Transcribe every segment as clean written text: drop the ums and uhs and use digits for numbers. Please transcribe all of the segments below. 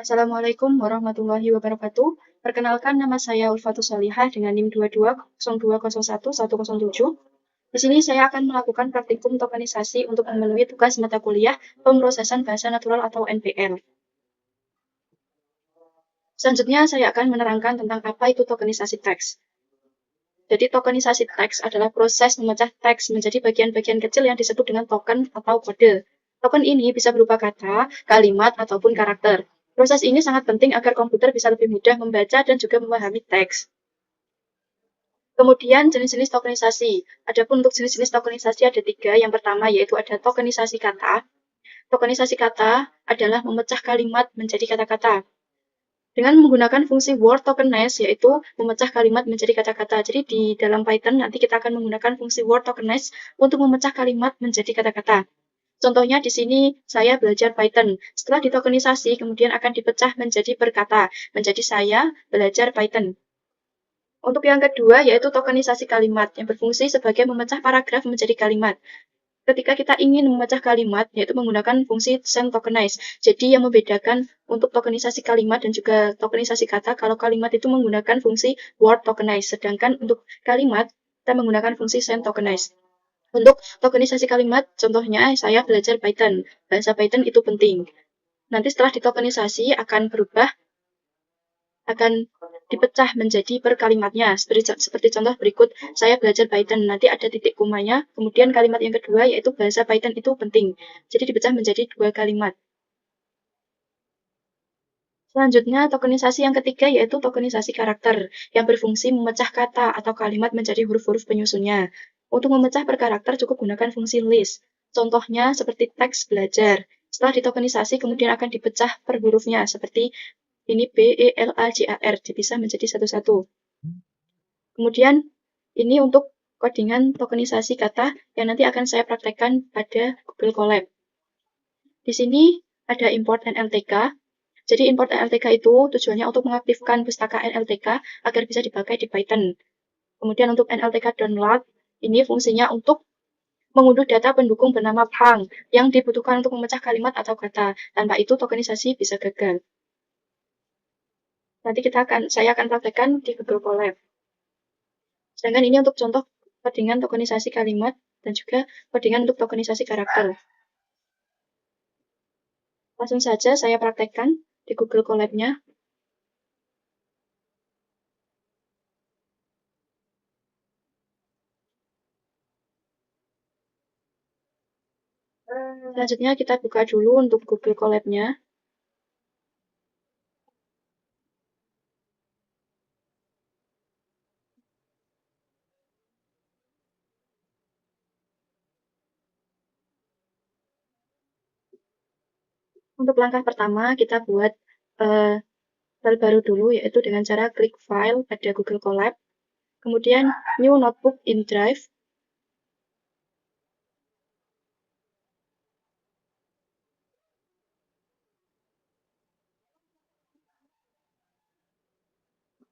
Assalamualaikum warahmatullahi wabarakatuh. Perkenalkan, nama saya Ulfatus Salihah dengan NIM 2202011107. Di sini saya akan melakukan praktikum tokenisasi untuk memenuhi tugas mata kuliah Pemrosesan Bahasa Natural atau NPL. Selanjutnya saya akan menerangkan tentang apa itu tokenisasi teks. Jadi tokenisasi teks adalah proses memecah teks menjadi bagian-bagian kecil yang disebut dengan token atau kode. Token ini bisa berupa kata, kalimat, ataupun karakter. Proses ini sangat penting agar komputer bisa lebih mudah membaca dan juga memahami teks. Kemudian jenis-jenis tokenisasi. Adapun untuk jenis-jenis tokenisasi ada 3. Yang pertama yaitu ada tokenisasi kata. Tokenisasi kata adalah memecah kalimat menjadi kata-kata dengan menggunakan fungsi word tokenize, yaitu memecah kalimat menjadi kata-kata. Jadi di dalam Python nanti kita akan menggunakan fungsi word tokenize untuk memecah kalimat menjadi kata-kata. Contohnya di sini saya belajar Python. Setelah ditokenisasi, kemudian akan dipecah menjadi berkata, menjadi saya belajar Python. Untuk yang kedua yaitu tokenisasi kalimat yang berfungsi sebagai memecah paragraf menjadi kalimat. Ketika kita ingin memecah kalimat, yaitu menggunakan fungsi send tokenize. Jadi yang membedakan untuk tokenisasi kalimat dan juga tokenisasi kata, kalau kalimat itu menggunakan fungsi word tokenize, sedangkan untuk kalimat kita menggunakan fungsi send tokenize. Untuk tokenisasi kalimat, contohnya saya belajar Python. Bahasa Python itu penting. Nanti setelah ditokenisasi akan berubah, akan dipecah menjadi per kalimatnya. Seperti contoh berikut, saya belajar Python. Nanti ada titik komanya, kemudian kalimat yang kedua yaitu bahasa Python itu penting. Jadi dipecah menjadi 2 kalimat. Selanjutnya, tokenisasi yang ketiga yaitu tokenisasi karakter, yang berfungsi memecah kata atau kalimat menjadi huruf-huruf penyusunnya. Untuk memecah per karakter cukup gunakan fungsi list. Contohnya seperti teks belajar. Setelah ditokenisasi kemudian akan dipecah per hurufnya, seperti ini B, E, L, A, J, A, R, dipisah menjadi satu-satu. Kemudian ini untuk codingan tokenisasi kata yang nanti akan saya praktekkan pada Google Colab. Di sini ada import NLTK. Jadi import NLTK itu tujuannya untuk mengaktifkan pustaka NLTK agar bisa dipakai di Python. Kemudian untuk NLTK download, ini fungsinya untuk mengunduh data pendukung bernama Pang yang dibutuhkan untuk memecah kalimat atau kata. Tanpa itu tokenisasi bisa gagal. Nanti saya akan praktekkan di Google Colab. Sedangkan ini untuk contoh codingan tokenisasi kalimat dan juga codingan untuk tokenisasi karakter. Langsung saja saya praktekkan di Google Colab-nya. Selanjutnya kita buka dulu untuk Google Colab-nya. Untuk langkah pertama, kita buat file baru dulu, yaitu dengan cara klik file pada Google Colab, kemudian new notebook in Drive.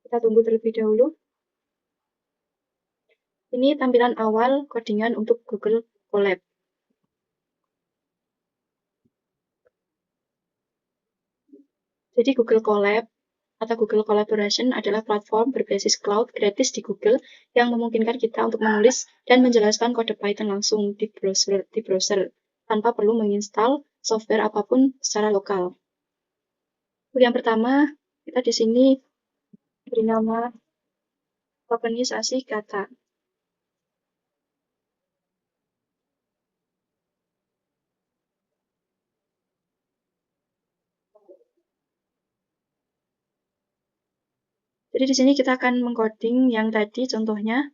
Kita tunggu terlebih dahulu. Ini tampilan awal codingan untuk Google Colab. Jadi Google Colab atau Google Collaboration adalah platform berbasis cloud gratis di Google yang memungkinkan kita untuk menulis dan menjelaskan kode Python langsung di browser tanpa perlu menginstal software apapun secara lokal. Untuk yang pertama, kita di sini beri nama tokenisasi kata. Jadi di sini kita akan mengcoding yang tadi contohnya.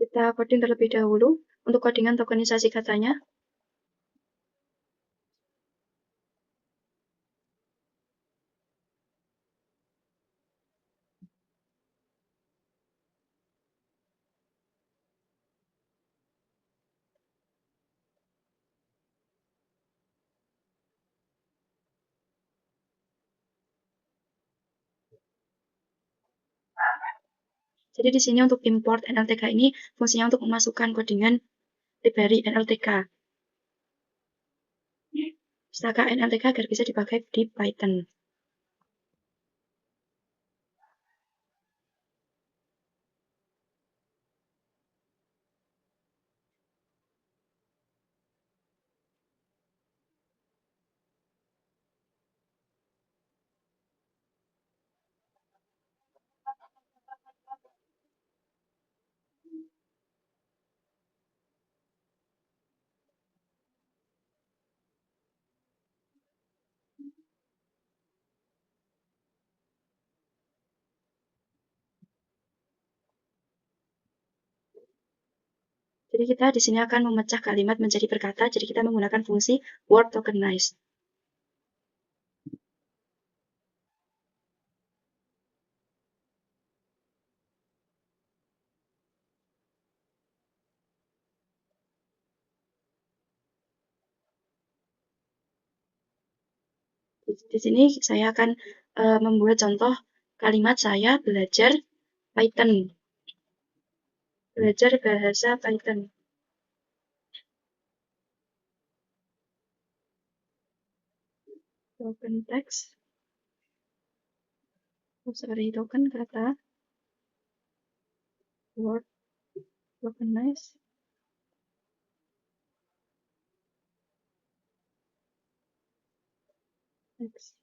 Kita coding terlebih dahulu untuk codingan tokenisasi katanya. Jadi di sini untuk import NLTK ini fungsinya untuk memasukkan codingan library NLTK. Pustaka NLTK agar bisa dipakai di Python. Jadi kita di sini akan memecah kalimat menjadi perkata, jadi kita menggunakan fungsi word tokenize. Di sini saya akan membuat contoh kalimat saya belajar Python. Belajar bahasa Python. Token text. Token kata. Word tokenize. Text.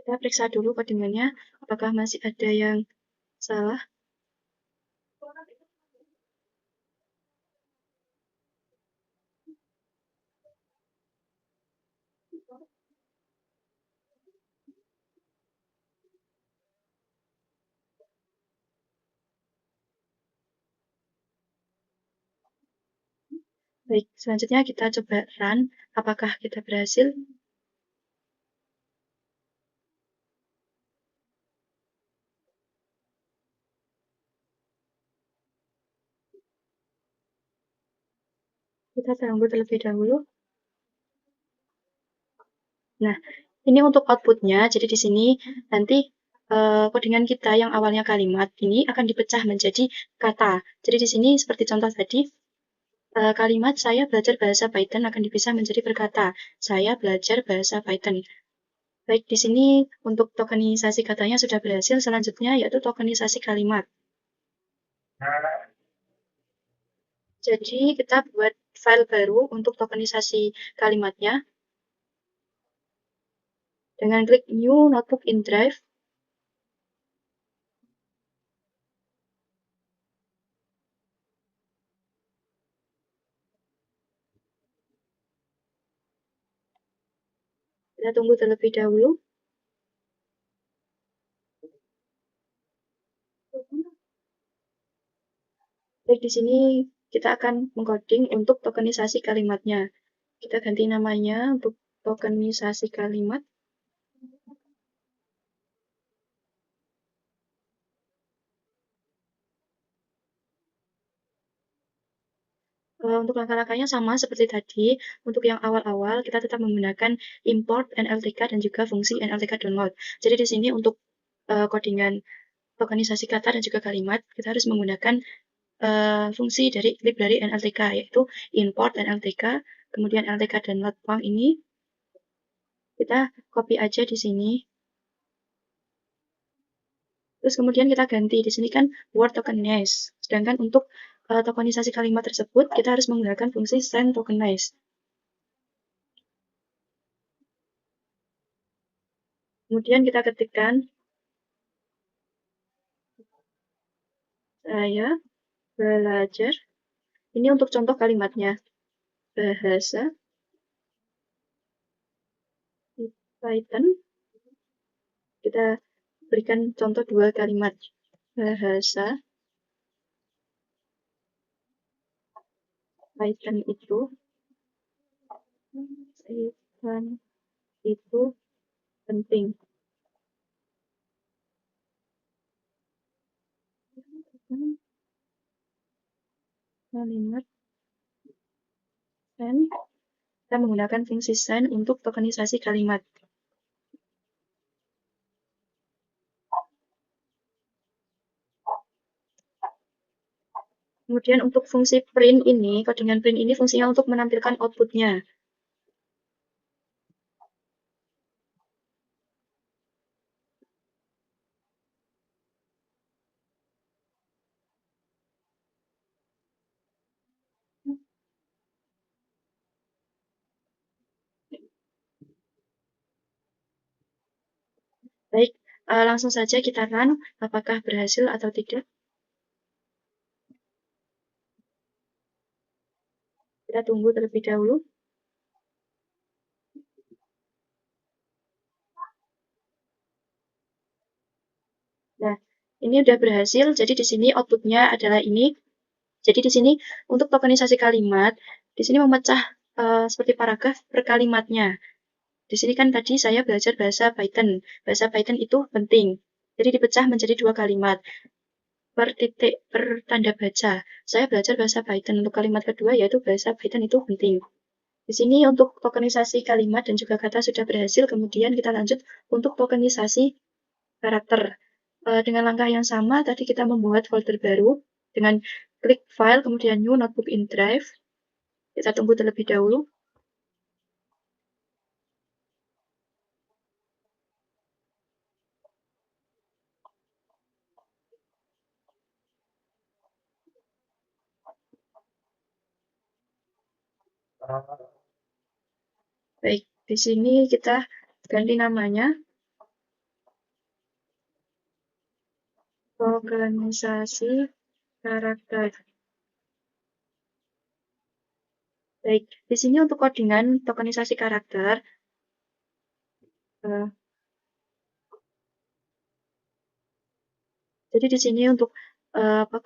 Kita periksa dulu codingannya, apakah masih ada yang salah. Baik, selanjutnya kita coba run. Apakah kita berhasil? Kita tunggu terlebih dahulu. Nah, ini untuk outputnya. Jadi di sini nanti codingan kita yang awalnya kalimat ini akan dipecah menjadi kata. Jadi di sini seperti contoh tadi, kalimat saya belajar bahasa Python akan dipisah menjadi berkata. Saya belajar bahasa Python. Baik, di sini untuk tokenisasi katanya sudah berhasil. Selanjutnya yaitu tokenisasi kalimat. Jadi kita buat file baru untuk tokenisasi kalimatnya. Dengan klik New Notebook in Drive. Kita tunggu terlebih dahulu. Baik, di sini kita akan mengcoding untuk tokenisasi kalimatnya. Kita ganti namanya untuk tokenisasi kalimat. Untuk langkah-langkahnya sama seperti tadi. Untuk yang awal-awal kita tetap menggunakan import NLTK dan juga fungsi NLTK download. Jadi di sini untuk codingan tokenisasi kata dan juga kalimat kita harus menggunakan fungsi dari library NLTK, yaitu import NLTK, kemudian NLTK download form ini kita copy aja di sini. Terus kemudian kita ganti di sini kan word tokenize. Sedangkan untuk tokenisasi kalimat tersebut kita harus menggunakan fungsi send tokenize. Kemudian kita ketikkan saya belajar. Ini untuk contoh kalimatnya. Bahasa Python. Kita berikan contoh dua kalimat. Bahasa Python itu penting. Send. Kita menggunakan fungsi send untuk tokenisasi kalimat. Kemudian untuk fungsi print ini, codingan print ini fungsinya untuk menampilkan outputnya. Baik, langsung saja kita run, apakah berhasil atau tidak. Kita tunggu terlebih dahulu. Nah, ini udah berhasil, jadi di sini outputnya adalah ini. Jadi di sini untuk tokenisasi kalimat, di sini memecah seperti paragraf per kalimatnya. Di sini kan tadi saya belajar bahasa Python. Bahasa Python itu penting. Jadi dipecah menjadi 2 kalimat. Per titik, per tanda baca. Saya belajar bahasa Python. Untuk kalimat kedua yaitu bahasa Python itu penting. Di sini untuk tokenisasi kalimat dan juga kata sudah berhasil. Kemudian kita lanjut untuk tokenisasi karakter. Dengan langkah yang sama, tadi kita membuat folder baru dengan klik file, kemudian new notebook in drive. Kita tunggu terlebih dahulu. Baik, di sini kita ganti namanya. Tokenisasi karakter. Baik, di sini untuk codingan tokenisasi karakter, jadi di sini untuk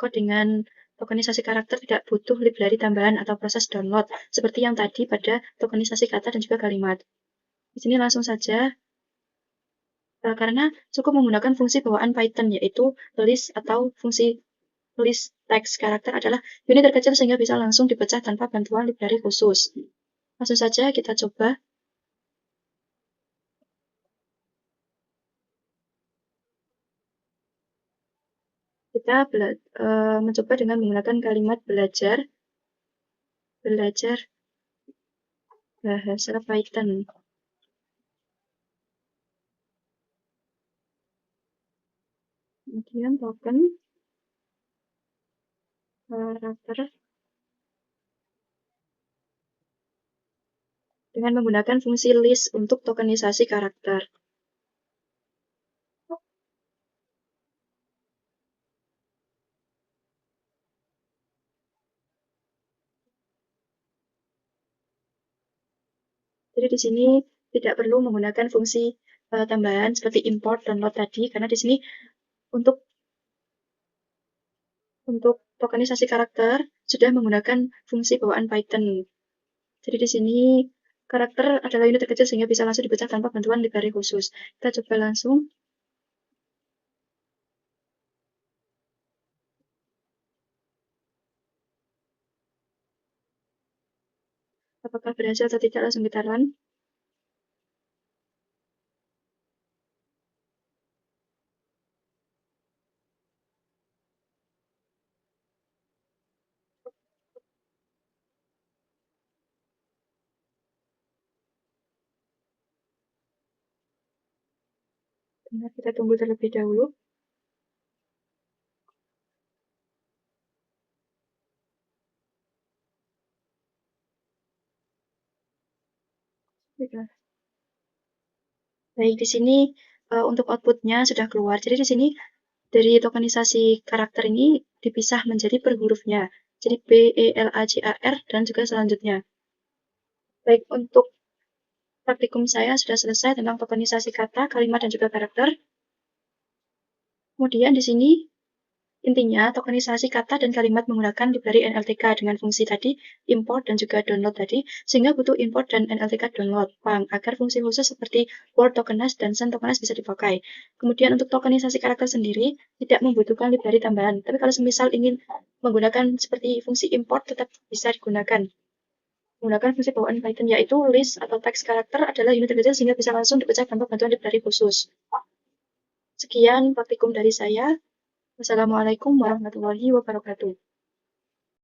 codingan tokenisasi karakter tidak butuh library tambahan atau proses download, seperti yang tadi pada tokenisasi kata dan juga kalimat. Di sini langsung saja, karena cukup menggunakan fungsi bawaan Python, yaitu list atau fungsi list text karakter adalah unit terkecil sehingga bisa langsung dipecah tanpa bantuan library khusus. Langsung saja kita coba. Kita mencoba dengan menggunakan kalimat belajar bahasa Python. Kemudian token karakter dengan menggunakan fungsi list untuk tokenisasi karakter. Jadi di sini tidak perlu menggunakan fungsi tambahan seperti import download tadi, karena di sini untuk tokenisasi karakter sudah menggunakan fungsi bawaan Python. Jadi di sini karakter adalah unit terkecil sehingga bisa langsung dipecah tanpa bantuan library khusus. Kita coba langsung. Apakah berhasil atau tidak, langsung kita run. Bentar, kita tunggu terlebih dahulu. Baik, di sini untuk outputnya sudah keluar. Jadi di sini dari tokenisasi karakter ini dipisah menjadi per hurufnya. Jadi B, E, L, A, J, A, R, dan juga selanjutnya. Baik, untuk praktikum saya sudah selesai tentang tokenisasi kata, kalimat, dan juga karakter. Kemudian di sini intinya tokenisasi kata dan kalimat menggunakan library NLTK dengan fungsi tadi import dan juga download tadi, sehingga butuh import dan NLTK download pang agar fungsi khusus seperti word tokenize dan send tokenize bisa dipakai. Kemudian untuk tokenisasi karakter sendiri tidak membutuhkan library tambahan, tapi kalau semisal ingin menggunakan seperti fungsi import tetap bisa digunakan. menggunakan fungsi bawaan Python, yaitu list atau text character adalah unit terkecil sehingga bisa langsung dipecah tanpa bantuan library khusus. Sekian praktikum dari saya. Wassalamualaikum warahmatullahi wabarakatuh.